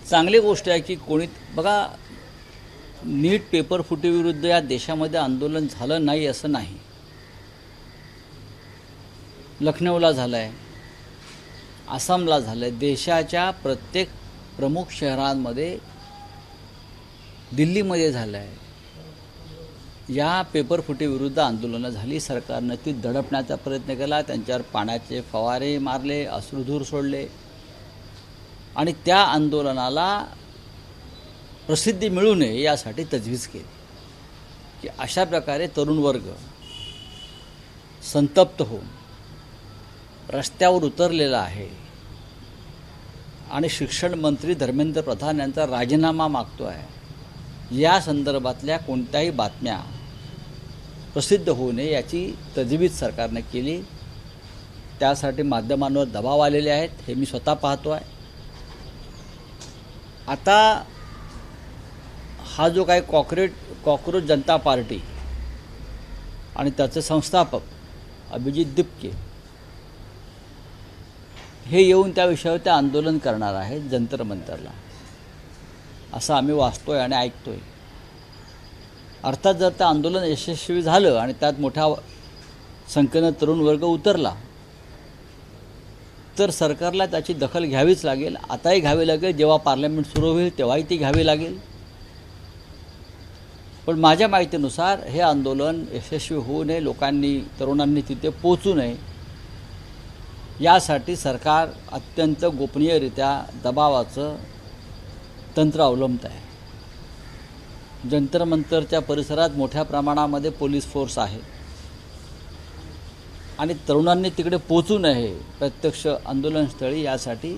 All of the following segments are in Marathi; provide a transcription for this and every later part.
चांगली गोष्ट आहे की कोणी बघा, नीट पेपर फुटीविरुद्ध या देशामध्ये आंदोलन झालं नाही असं नाही. लखनौला झालं आहे, आसामला झालं आहे, देशाच्या प्रत्येक प्रमुख शहरांमध्ये, दिल्लीमध्ये झालं आहे. या पेपर फुटीविरुद्ध आंदोलनं झाली. सरकारनं ती दडपण्याचा प्रयत्न केला, त्यांच्यावर पाण्याचे फवारे मारले, अश्रुधूर सोडले आणि त्या आंदोलनाला प्रसिद्धी मिळू नये यासाठी तजवीज केली की अशा प्रकारे तरुण वर्ग संतप्त होऊन रस्त्यावर उतरलेला आहे आणि शिक्षण मंत्री धर्मेंद्र प्रधान यांचा राजीनामा मागतो आहे. या संदर्भातल्या कोणत्याही बातम्या प्रसिद्ध होऊ नये याची तजवीज सरकारने केली. त्यासाठी माध्यमांवर दबाव आलेले आहेत, हे मी स्वतः पाहतो आहे. आता हा जो काही कॉक्रोच जनता पार्टी आणि त्याचे संस्थापक अभिजित दिपके हे येऊन त्या विषयावर ते आंदोलन करणार आहेत जंतर मंतरला, असं आम्ही वाचतोय आणि ऐकतोय. अर्थात जर ते आंदोलन यशस्वी झालं आणि त्यात मोठ्या संख्येनं तरुण वर्ग उतरला तर सरकारला त्याची दखल घ्यावीच लागेल. आताही घ्यावी लागेल, जेव्हा पार्लमेंट सुरू होईल तेव्हाही ती घ्यावी लागेल. पण माझ्या माहितीनुसार हे आंदोलन यशस्वी होऊ नये, तरुणांनी तिथे पोचू नये यासाठी सरकार अत्यंत गोपनीयरित्या दबावाचं तंत्र अवलंबत आहे. जंतर मंतरच्या परिसरात मोठ्या प्रमाणामध्ये पोलीस फोर्स आहे आणि तरुणांनी तिकडे पोचू नये प्रत्यक्ष आंदोलनस्थळी यासाठी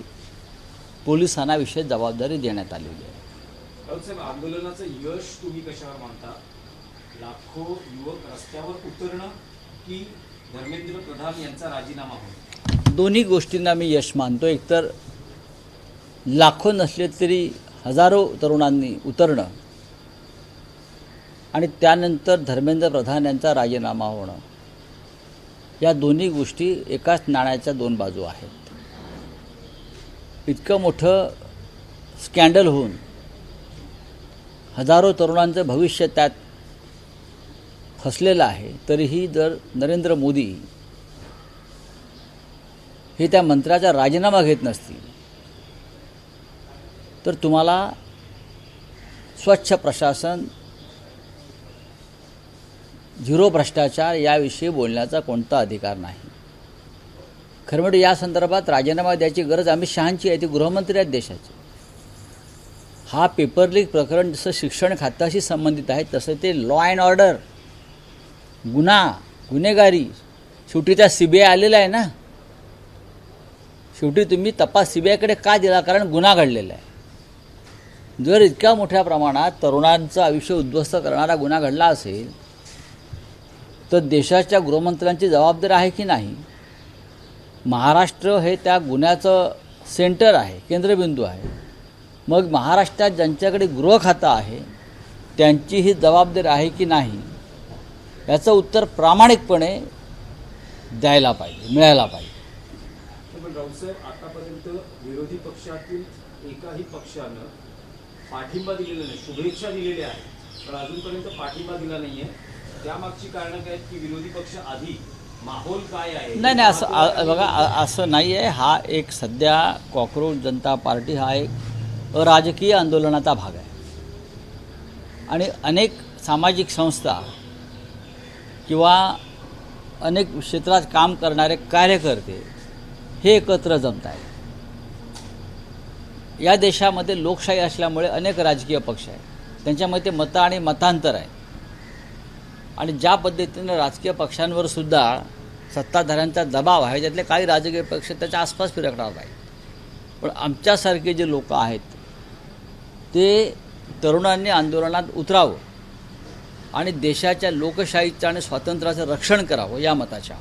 पोलिसांना विशेष जबाबदारी देण्यात आलेली आहे. साहेब, आंदोलनाचं यश तुम्ही कशावर मानता? लाखो युवक रस्त्यावर उतरणं की धर्मेंद्र प्रधान यांचा राजीनामा होणं? दोन्ही गोष्टींना मी यश मानतो. एकतर लाखो नसले तरी हजारो तरुणांनी उतरणं आणि त्यानंतर धर्मेंद्र प्रधान यांचा राजीनामा होणं, या दोन्ही गोष्टी एकाच नाण्याच्या दोन बाजू आहेत. इतकं मोठं स्कॅन्डल होऊन हजारो तरुणांचं भविष्य त्यात फसलेलं आहे, तरीही जर नरेंद्र मोदी हे त्या मंत्र्याचा राजीनामा घेत नसतील तर तुम्हाला स्वच्छ प्रशासन, झिरो भ्रष्टाचार याविषयी बोलण्याचा कोणता अधिकार नाही. खरं म्हणजे या संदर्भात राजीनामा द्यायची गरज अमित शहांची आहे, ते गृहमंत्री आहेत देशाचे. हा पेपर लीक प्रकरण जसं शिक्षण खात्याशी संबंधित आहे तसं ते लॉ अँड ऑर्डर, गुन्हेगारी, शेवटी त्या CBI आलेला आहे ना. शेवटी तुम्ही तपास CBIकडे का दिला? कारण गुन्हा घडलेला आहे. जर इतक्या मोठ्या प्रमाणात तरुणांचं आयुष्य उद्ध्वस्त करणारा गुन्हा घडला असेल तर देशाच्या गृहमंत्र्यांची जबाबदारी आहे की नाही? महाराष्ट्र हे त्या गुन्ह्याचं सेंटर आहे, केंद्रबिंदू आहे. मग महाराष्ट्रात ज्यांच्याकडे गृह खातं आहे त्यांची ही जबाबदारी आहे की नाही याचं उत्तर प्रामाणिकपणे द्यायला पाहिजे, मिळायला पाहिजे. पण राऊतसाहेब, आतापर्यंत विरोधी पक्षातील एकाही पक्षानं पाठिंबा दिलेला नाही, शुभेच्छा दिलेल्या आहेत पण अजूनपर्यंत पाठिंबा दिला नाही आहे. त्यामागची कारणं काय आहेत की विरोधी पक्ष आधी माहोल काय आहे? नाही, असं बघा, असं नाही आहे. हा एक सध्या कॉक्रोच जनता पार्टी हा एक अराजकीय आंदोलनाचा भाग आहे आणि अनेक सामाजिक संस्था किंवा अनेक क्षेत्रात काम करणारे कार्यकर्ते हे एकत्र जमत आहेत. या देशामध्ये लोकशाही असल्यामुळे अनेक राजकीय पक्ष आहेत, त्यांच्यामध्ये मतं आणि मतांतर आहे आणि ज्या पद्धतीनं राजकीय पक्षांवर सुद्धा सत्ताधाऱ्यांचा दबाव आहे, त्यातले काही राजकीय पक्ष त्याच्या आसपास फिरकणार आहेत. पण आमच्यासारखे जे लोक आहेत ते तरुणांनी आंदोलनात उतरावं आणि देशाच्या लोकशाहीचं आणि स्वातंत्र्याचं रक्षण करावं या मताच्या.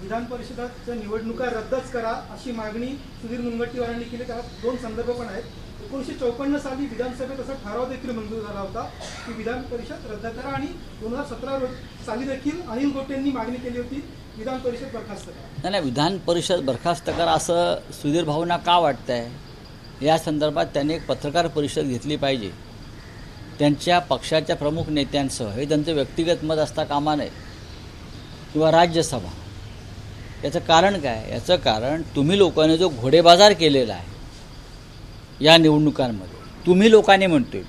विधान परिषदाच्या निवडणुका रद्दच करा अशी मागणी सुधीर मुनगंटीवारांनी केली. त्याला दोन संदर्भ पण आहेत. 1954 साली विधानसभेत असा ठराव देखील मंजूर झाला होता की विधान परिषद रद्द करा आणि 2017 साली देखील अनिल गोटेंनी मागणी केली होती विधान परिषद बरखास्त करा. नाही, विधान परिषद बरखास्त करा असं सुधीर भाऊंना का वाटतंय या संदर्भात त्यांनी एक पत्रकार परिषद घेतली पाहिजे. त्यांच्या पक्षाच्या प्रमुख नेत्यांसह, हे त्यांचं व्यक्तिगत मत असता कामा नये, किंवा राज्यसभा. याचं कारण काय? याचं कारण तुम्ही लोकांनी जो घोडेबाजार केलेला आहे या निवडणुकांमध्ये, तुम्ही लोकांनी म्हणतोय.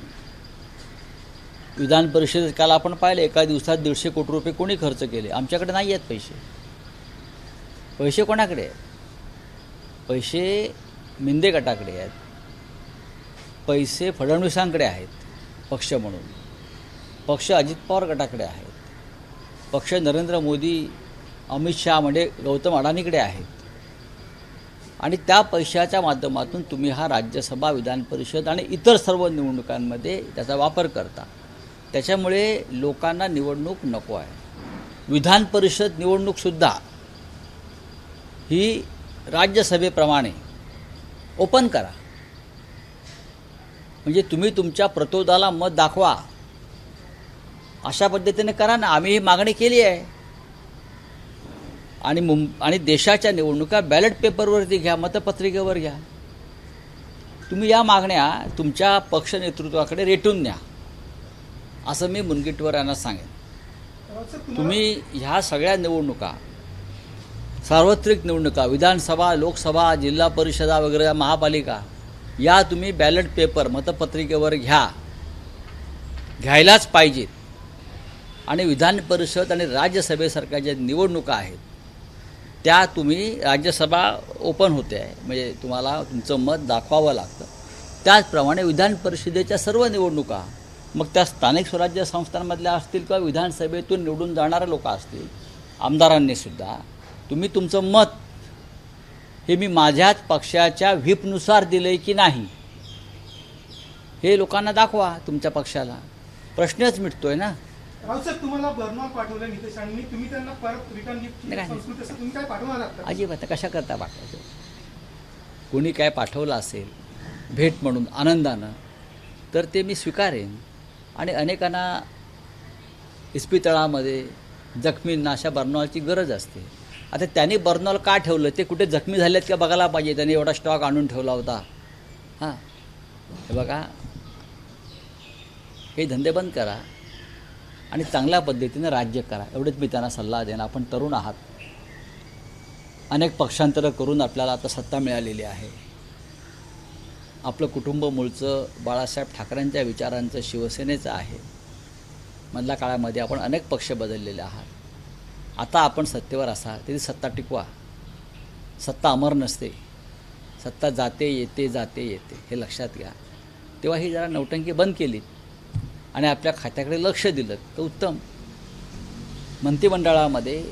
विधान परिषदेत काल आपण पाहिलं, एका दिवसात 150 कोटी रुपये कोणी खर्च केले? आमच्याकडे नाही आहेत पैसे. पैसे कोणाकडे आहेत? पैसे मिंदे गटाकडे आहेत, पैसे फडणवीसांकडे आहेत पक्ष म्हणून, पक्ष अजित पवार गटाकडे आहेत, पक्ष नरेंद्र मोदी, अमित शहा म्हणजे गौतम अडाणीकडे आहेत. आणि त्या पैशाच्या माध्यमातून तुम्ही हा राज्यसभा, विधान परिषद आणि इतर सर्व निवडणुकांमध्ये त्याचा वापर करता. त्याच्यामुळे लोकांना निवडणूक नको आहे. विधान परिषद निवडणूकसुद्धा ही राज्यसभेप्रमाणे ओपन करा. म्हणजे तुम्ही तुमच्या प्रतिरोधाला मत दाखवा, अशा पद्धतीने करा ना. आम्ही ही मागणी केली आहे. आणि देशाच्या निवडणुका बॅलेट पेपरवरती घ्या, मतपत्रिकेवर घ्या. तुम्ही या मागण्या तुमच्या पक्ष नेतृत्वाकडे रेटून न्या, असं मी मुनगंटीवार यांना सांगेन. तुम्ही ह्या सगळ्या निवडणुका, सार्वत्रिक निवडणुका, विधानसभा, लोकसभा, जिल्हा परिषदा वगैरे, महापालिका, या तुम्ही बॅलेट पेपर, मतपत्रिकेवर घ्यायलाच पाहिजेत. आणि विधान परिषद आणि राज्यसभेसारख्या ज्या निवडणुका आहेत त्या तुम्ही, राज्यसभा ओपन होते आहे म्हणजे तुम्हाला तुमचं मत दाखवावं लागतं. त्याचप्रमाणे विधान परिषदेच्या सर्व निवडणुका, मग त्या स्थानिक स्वराज्य संस्थांमधल्या असतील किंवा विधानसभेतून निवडून जाणारे लोक असतील, आमदारांनीसुद्धा, तुम्ही तुमचं मत हे मी माझ्याच पक्षाच्या व्हीपनुसार दिलं आहे की नाही हे लोकांना दाखवा. तुमच्या पक्षाला प्रश्नच मिटतोय ना. राऊत तुम्हाला बर्नॉल पाठवलं नितेशांनी, तुम्ही त्यांना परत रिटर्न गिफ्ट नाही. संस्कृती असं तुम्ही काय पाठवणार आहात का? अजिबात कशा करता पाठवायचं? कोणी काय पाठवलं असेल भेट म्हणून आनंदानं, तर ते मी स्वीकारेन. आणि अनेकांना इस्पितळामध्ये जखमींना अशा बर्नॉलची गरज असते. आता त्यांनी बर्नॉल का ठेवलं, ते कुठे जखमी झालेत का बघायला पाहिजे. त्यांनी एवढा स्टॉक आणून ठेवला होता. हां, हे बघा, हे धंदे बंद करा आणि चांगल्या पद्धतीने राज्य करा, एवढंच मी त्यांना सल्ला देईन. आपण तरुण आहात, अनेक पक्षांतरं करून आपल्याला आता सत्ता मिळालेली आहे. आपलं कुटुंब मूळचं बाळासाहेब ठाकरेंच्या विचारांचं, शिवसेनेचं आहे. मधल्या काळामध्ये आपण अनेक पक्ष बदललेले आहात. आता आपण सत्तेवर असाल तरी सत्ता टिकवा. सत्ता अमर नसते, सत्ता जाते येते, जाते येते, हे लक्षात घ्या. तेव्हा ही जरा नौटंकी बंद केली आणि आपल्या खात्याकडे लक्ष दिलं तर उत्तम. मंत्रिमंडळामध्ये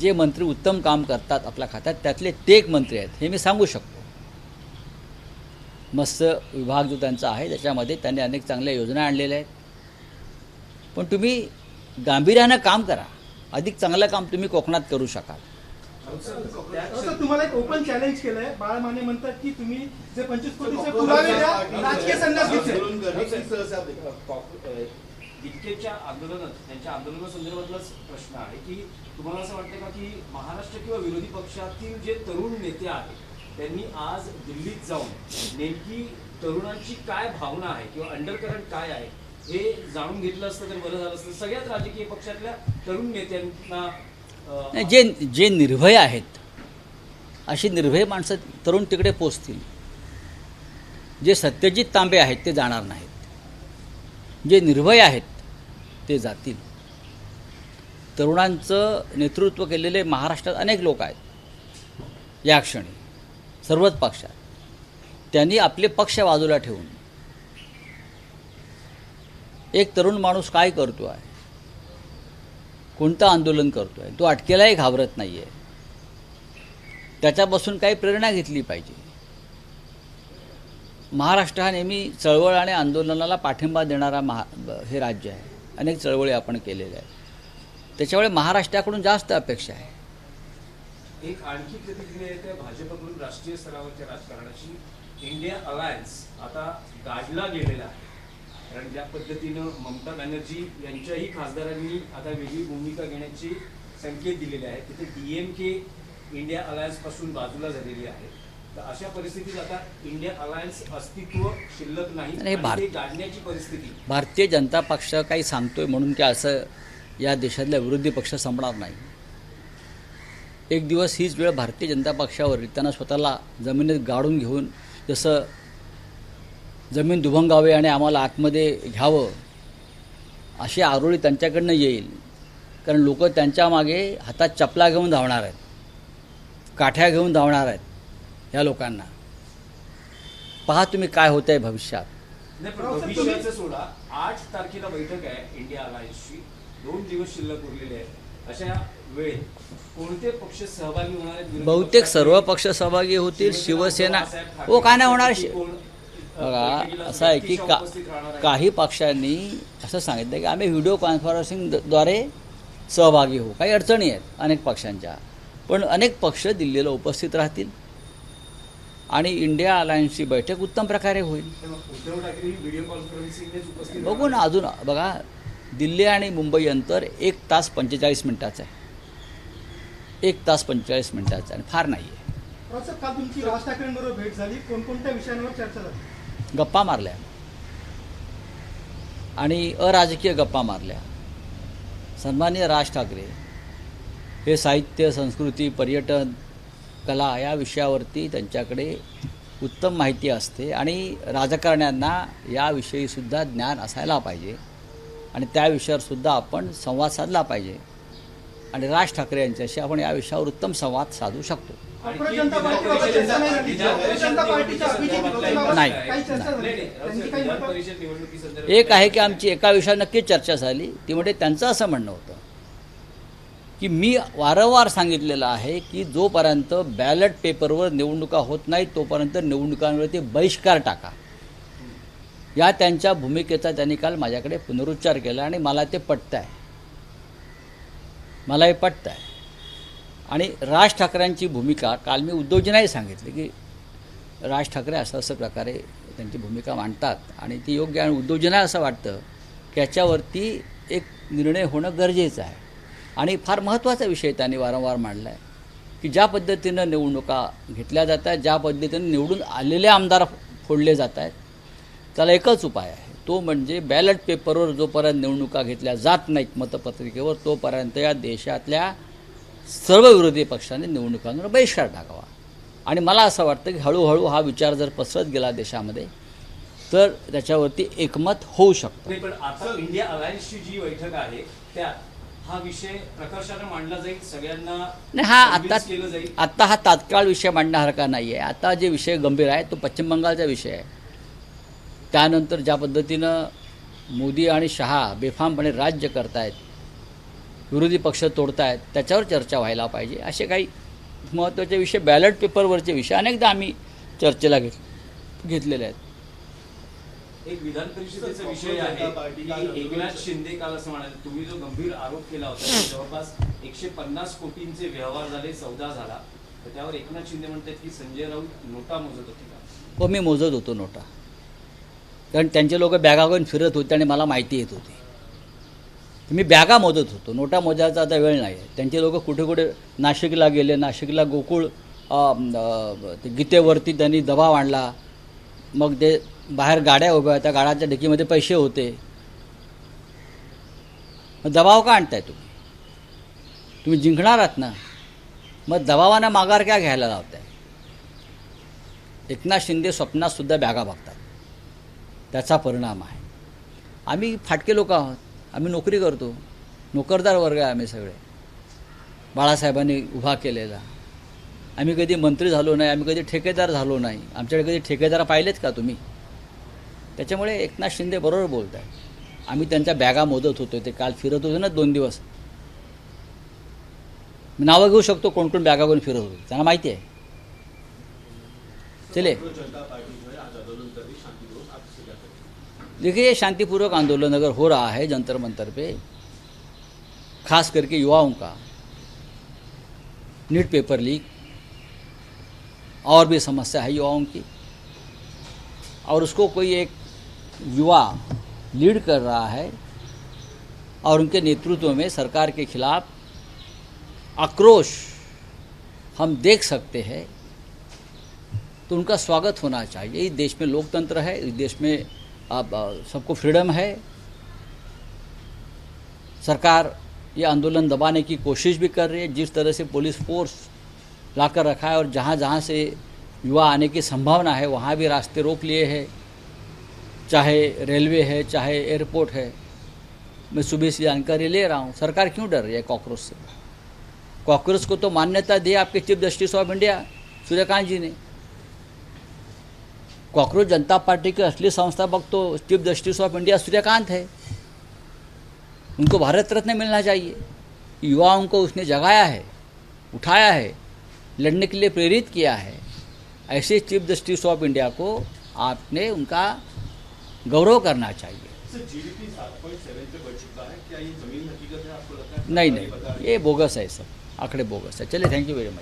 जे मंत्री उत्तम काम करतात आपल्या खात्यात, त्यातले ते एक मंत्री आहेत हे मी सांगू शकतो. मत्स्य विभाग जो त्यांचा आहे त्याच्यामध्ये त्यांनी अनेक चांगल्या योजना आणलेल्या आहेत. पण तुम्ही गांभीर्यानं काम करा, अधिक चांगलं काम तुम्ही कोकणात करू शकाल. तुम्हाला एक ओपन चॅलेंज केलंय. बाळा माने म्हणतात की तुम्ही जे 25 कोटीचे पुरावे द्या, राजकीय संन्यास घेतले. इतकेच्या आंदोलनात, त्यांच्या आंदोलनासंदर्भातलाच प्रश्न आहे की तुम्हाला असं वाटतं का की महाराष्ट्र किंवा विरोधी पक्षातील जे तरुण नेते आहेत त्यांनी आज दिल्लीत जाऊन नेमकी तरुणांची काय भावना आहे किंवा अंडरकरंट काय आहे हे जाणून घेतलं असतं तर बरं झालं असतं. सगळ्याच राजकीय पक्षातल्या तरुण नेत्यांना, जे निर्भय आहेत, अशी निर्भय माणसं तरुण तिकडे पोचतील. जे सत्यजित तांबे आहेत ते जाणार नाहीत. जे निर्भय आहेत ते जातील. तरुणांचं नेतृत्व केलेले महाराष्ट्रात अनेक लोक आहेत या क्षणी, सर्वच पक्षात. त्यांनी आपले पक्ष बाजूला ठेवून एक तरुण माणूस काय करतो आहे, कोणतं आंदोलन करतो आहे, तो अटकेलाही घाबरत नाही आहे, त्याच्यापासून काही प्रेरणा घेतली पाहिजे. महाराष्ट्र हा नेहमी चळवळ आणि आंदोलनाला पाठिंबा देणारा हे राज्य आहे. अनेक चळवळी आपण केलेल्या आहेत. त्याच्यामुळे महाराष्ट्राकडून जास्त अपेक्षा आहे. एक आणखी प्रतिक्रिया येते भाजपकडून राष्ट्रीय स्तरावरच्या राजकारणाची. इंडिया अलायन्स आता गाडला गेलेला आहे. कारण ज्या पद्धतीनं ममता बॅनर्जी यांच्याही खासदारांनी आता वेगळी भूमिका घेण्याचे संकेत दिलेले आहेत, तिथे DMK इंडिया अलायन्स पासून बाजूला झालेली आहे. तर अशा परिस्थितीत आता इंडिया अलायन्स अस्तित्व शिल्लक नाही नाही, आणि ते गाडण्याची परिस्थिती. भारतीय जनता पक्ष काही सांगतोय म्हणून की असं या देशातल्या विरोधी पक्ष संपणार नाही. एक दिवस हीच वेळ भारतीय जनता पक्षावर त्यांना स्वतःला जमिनीत गाडून घेऊन जसं जमीन दुभंगावे आणि आम्हाला आतमध्ये घ्यावं अशी आरोळी त्यांच्याकडनं येईल. कारण लोक त्यांच्या मागे हातात चपला घेऊन धावणार आहेत, काठ्या घेऊन धावणार आहेत या लोकांना. पहा तुम्ही काय होतं आहे भविष्यात. नाही, पण भविष्याचं सोडा. 8 तारखेला बैठक आहे इंडिया अलायन्सची, 2 दिवस शिल्लक उरलेले आहेत. अशा वेळेत कोणते पक्ष सहभागी होणार आहेत? विरोधी बहुतेक पक्षात? सर्व पक्ष सहभागी होतील. शिवसेना हो काय नाही होणार. बघा असं आहे की काही पक्षांनी असं सांगितलं की आम्ही व्हिडिओ कॉन्फरन्सिंगद्वारे सहभागी होऊ. काही अडचणी आहेत अनेक पक्षांच्या, पण अनेक पक्ष दिल्लीला उपस्थित राहतील आणि इंडिया अलायन्सची बैठक उत्तम प्रकारे होईल. उद्धव ठाकरे ही व्हिडिओ कॉन्फरन्सिंगनेच उपस्थित बघू ना. अजून बघा, दिल्ली आणि मुंबई अंतर 1 तास 45 मिनिटाचं आहे. 1 तास 45 मिनिटाचं आणि फार नाही आहे. रावसाहेब, काल तुमची राज ठाकरेंबरोबर भेट झाली, कोणकोणत्या विषयांवर चर्चा झाली? गप्पा मारल्या आणि अराजकीय गप्पा मारल्या. सन्माननीय राज ठाकरे हे साहित्य, संस्कृती, पर्यटन, कला या विषयावरती त्यांच्याकडे उत्तम माहिती असते आणि राजकारण्यांना याविषयीसुद्धा ज्ञान असायला पाहिजे आणि त्या विषयावरसुद्धा आपण संवाद साधला पाहिजे. आणि राज ठाकरे यांच्याशी आपण या विषयावर उत्तम संवाद साधू शकतो. भारतीय जनता पार्टीबाबत चर्चा नाही झाली. भारतीय जनता पार्टीच्या अभिजित विरोधाबाबत नाही. काही चर्चा झाली? त्यांची काही विधान मतं? परिषद निवडणुकीसंदर्भात एक आहे की आमची एका विषयावर नक्कीच चर्चा झाली. ती म्हणजे त्यांचं असं म्हणणं होतं की मी वारंवार सांगितलेलं आहे की जोपर्यंत बॅलेट पेपरवर निवडणुका होत नाही तोपर्यंत निवडणुकांवरती बहिष्कार टाका. या त्यांच्या भूमिकेचा त्यांनी काल माझ्याकडे पुनरुच्चार केला आणि मला ते पटतं आहे. मला हे पटतं आहे. आणि राज ठाकरेंची भूमिका काल मी उद्धवजींनाही सांगितली की राज ठाकरे असं प्रकारे त्यांची भूमिका मांडतात आणि ती योग्य. आणि उद्धवजींना असं वाटतं की याच्यावरती एक निर्णय होणं गरजेचं आहे. आणि फार महत्त्वाचा विषय त्यांनी वारंवार मांडला आहे की ज्या पद्धतीनं निवडणुका घेतल्या जात आहेत, ज्या पद्धतीनं निवडून आलेले आमदार फोडले जात आहेत, त्याला एकच उपाय आहे. तो म्हणजे बॅलेट पेपरवर जोपर्यंत निवडणुका घेतल्या जात नाहीत मतपत्रिकेवर तोपर्यंत या देशातल्या सर्व विरोधी पक्षांनी निवडणुकांवर बहिष्कार टाकावा. आणि मला असं वाटतं की हळूहळू हा विचार जर पसरत गेला देशामध्ये तर त्याच्यावरती एकमत होऊ शकतं. नाही, पण आता इंडिया अलायन्सची जी बैठक आहे त्यात हा विषय प्रकर्षाने मांडला जाईल, सगळ्यांना नाही, हा convince केलं जाईल. आत्ता हा तात्काळ विषय मांडण्यासारखा नाही आहे. आता जे विषय गंभीर आहे तो पश्चिम बंगालचा विषय आहे. त्यानंतर ज्या पद्धतीनं मोदी आणि शहा बेफामपणे राज्य करतायत, विरोधी पक्ष तोडतायत, त्याच्यावर चर्चा व्हायला पाहिजे. असे काही महत्त्वाचे विषय, बॅलेट पेपरवरचे विषय अनेकदा आम्ही चर्चेला घेतलेले आहेत. एक विधान परिषदेचा विषय आहे की एकनाथ शिंदे काल असं म्हणाले, तुम्ही जो गंभीर आरोप केला होता की जवळपास 150 कोटींचे व्यवहार झाले, सौदा झाला, तर त्यावर एकनाथ शिंदे म्हणतात की संजय राऊत नोटा मोजत होते का? हो, मी मोजत होतो नोटा. कारण त्यांचे लोक बॅगा घेऊन फिरत होते आणि मला माहिती येत होती. मी बॅगा मोजत होतो, नोटा मोजायचा आता वेळ नाही आहे. त्यांचे लोक कुठे कुठे नाशिकला गेले, नाशिकला गोकुळ ते गीतेवरती त्यांनी दबाव आणला. मग ते बाहेर गाड्या उभ्या होत्या, गाड्याच्या डिकीमध्ये पैसे होते. मग दबाव का आणताय तुम्ही? तुम्ही जिंकणार आहात ना, मग दबावानं माघार क्या घ्यायला लावताय? एकनाथ शिंदे स्वप्नातसुद्धा बॅगा बघतात, त्याचा परिणाम आहे. आम्ही फाटके लोक आहोत, आम्ही नोकरी करतो, नोकरदार वर्ग आहे आम्ही सगळे, बाळासाहेबांनी उभा केलेला. आम्ही कधी मंत्री झालो नाही, आम्ही कधी ठेकेदार झालो नाही. आमच्याकडे कधी ठेकेदार पाहिलेत का तुम्ही? त्याच्यामुळे एकनाथ शिंदे बरोबर बोलत आहे. आम्ही त्यांच्या बॅगा मोजत होतो, ते काल फिरत होते ना 2 दिवस. मी नावं घेऊ शकतो कोण कोण बॅगा घेऊन फिरत होते, त्यांना माहिती आहे. चले, देखिए शांतिपूर्वक आंदोलन अगर हो रहा है जंतर मंतर पे, खास करके युवाओं का, नीट पेपर लीक और भी समस्या है युवाओं की, और उसको कोई एक युवा लीड कर रहा है और उनके नेतृत्व में सरकार के खिलाफ आक्रोश हम देख सकते हैं. तो उनका स्वागत होना चाहिए। इस देश में लोकतंत्र है, इस देश में अब सबको फ्रीडम है। सरकार ये आंदोलन दबाने की कोशिश भी कर रही है। जिस तरह से पुलिस फोर्स लाकर रखा है और जहाँ जहाँ से युवा आने की संभावना है वहाँ भी रास्ते रोक लिए हैं, चाहे रेलवे है चाहे एयरपोर्ट है। मैं सुबह से जानकारी ले रहा हूँ। सरकार क्यों डर रही है कॉकरोच से? कॉकरोच को तो मान्यता दी आपके chief justice of India Suryakant ji ने। कॉकरोच जनता पार्टी के असली संस्थापक तो chief justice of India Suryakant है। उनको भारत रत्न मिलना चाहिए। युवाओं को उसने जगाया है, उठाया है, लड़ने के लिए प्रेरित किया है। ऐसे चीफ जस्टिस ऑफ इंडिया को आपने उनका गौरव करना चाहिए। सर, जीडीपी 7.7 पे बढ़ चुका है, क्या ये जमीन हकीकत है? आपको लगता है? नहीं, ये बोगस है, सब आंकड़े बोगस है। चलिए, थैंक यू वेरी मच।